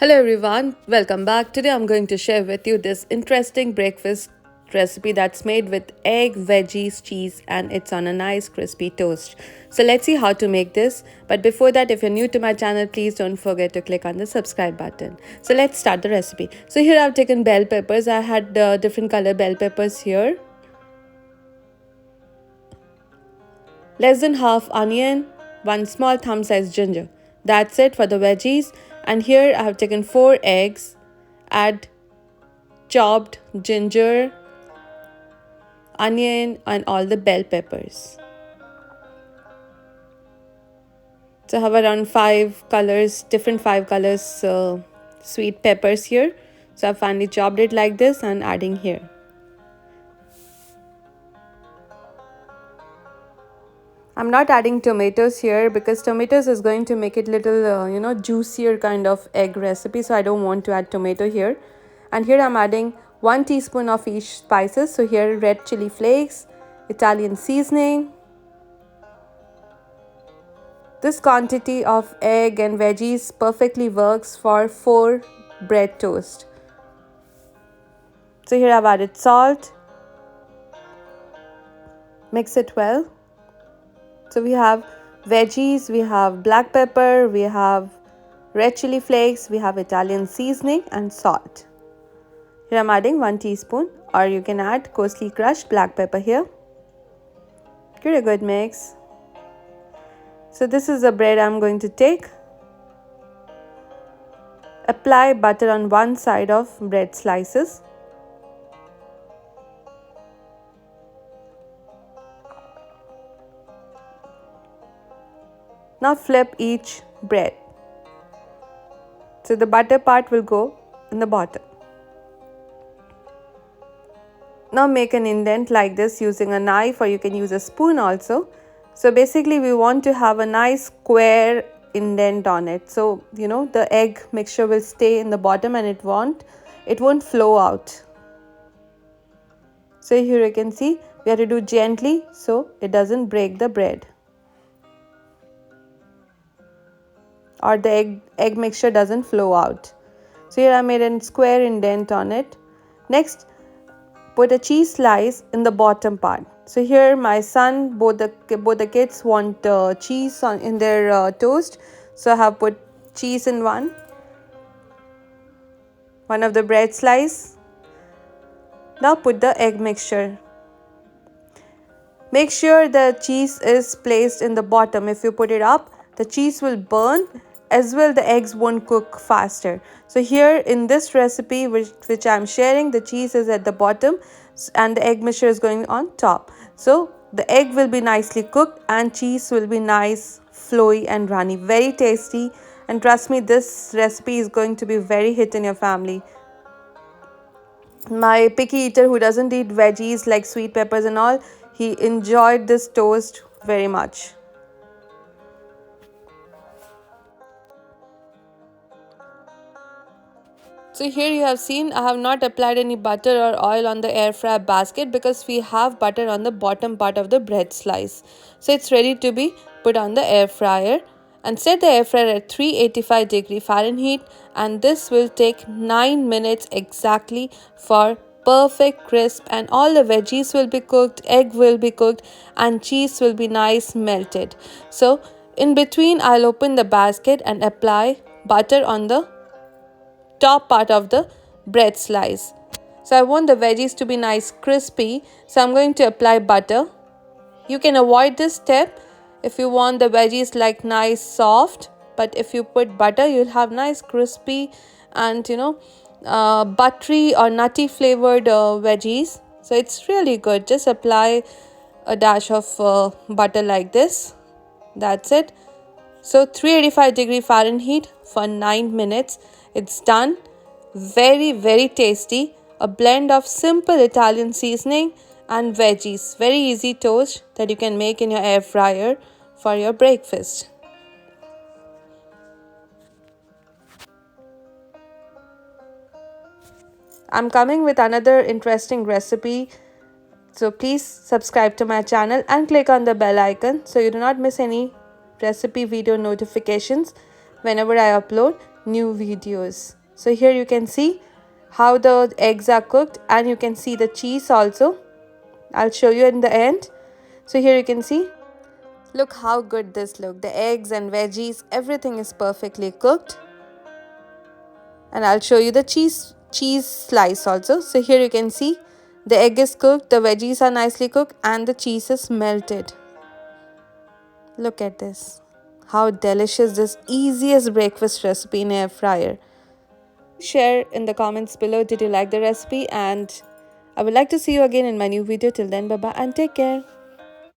Hello everyone, welcome back. Today I'm going to share with you this interesting breakfast recipe that's made with egg, veggies, cheese, and it's on a nice crispy toast. So let's see how to make this. But before that, if you're new to my channel, please don't forget to click on the subscribe button. So let's start the recipe. So here I've taken bell peppers. I had different color bell peppers here. Less than half onion, one small thumb size ginger. That's it for the veggies. And here I have taken 4 eggs. Add chopped ginger, onion, and all the bell peppers. So I have around 5 colors, different 5 colors sweet peppers here. So I finally chopped it like this and adding here. I'm not adding tomatoes here because tomatoes is going to make it little juicier kind of egg recipe, so I don't want to add tomato here. And here I'm adding 1 teaspoon of each spices. So here red chili flakes, Italian seasoning. This quantity of egg and veggies perfectly works for 4 bread toast. So here I've added salt. Mix it well. So we have veggies, we have black pepper, we have red chili flakes, we have Italian seasoning and salt. Here I'm adding 1 teaspoon, or you can add coarsely crushed black pepper here. Give it a good mix. So this is the bread I'm going to take. Apply butter on one side of bread slices. Now flip each bread. So the butter part will go in the bottom. Now make an indent like this using a knife, or you can use a spoon also. So basically we want to have a nice square indent on it. So the egg mixture will stay in the bottom and it won't flow out. So here you can see we have to do gently so it doesn't break the bread, or the egg mixture doesn't flow out. So here I made a square indent on it. Next, put a cheese slice in the bottom part. So here my son, both the kids want cheese in their toast. So I have put cheese in one of the bread slice. Now put the egg mixture. Make sure the cheese is placed in the bottom. If you put it up, the cheese will burn, as well the eggs won't cook faster. So here in this recipe which I'm sharing, the cheese is at the bottom and the egg mixture is going on top. So the egg will be nicely cooked and cheese will be nice, flowy and runny. Very tasty, and trust me, this recipe is going to be very hit in your family. My picky eater who doesn't eat veggies like sweet peppers and all, he enjoyed this toast very much. So here you have seen I have not applied any butter or oil on the air fryer basket because we have butter on the bottom part of the bread slice. So it's ready to be put on the air fryer, and set the air fryer at 385 Fahrenheit, and this will take 9 minutes exactly for perfect crisp, and all the veggies will be cooked, egg will be cooked, and cheese will be nice melted. So in between I'll open the basket and apply butter on the top part of the bread slice. So I want the veggies to be nice crispy, so I'm going to apply butter. You can avoid this step if you want the veggies like nice soft, but if you put butter you'll have nice crispy and buttery or nutty flavored veggies. So it's really good. Just apply a dash of butter like this. That's it. So 385 Fahrenheit for 9 minutes. It's done. Very, very tasty. A blend of simple Italian seasoning and veggies. Very easy toast that you can make in your air fryer for your breakfast. I'm coming with another interesting recipe. So please subscribe to my channel and click on the bell icon so you do not miss any recipe video notifications whenever I upload. new videos. So here you can see how the eggs are cooked, and you can see the cheese also. I'll show you in the end. So here you can see, look how good this look. The eggs and veggies, everything is perfectly cooked. And I'll show you the cheese slice also. So here you can see the egg is cooked, the veggies are nicely cooked, and the cheese is melted. Look at this. How delicious this easiest breakfast recipe in air fryer. Share in the comments below, did you like the recipe? And I would like to see you again in my new video. Till then, bye bye and take care.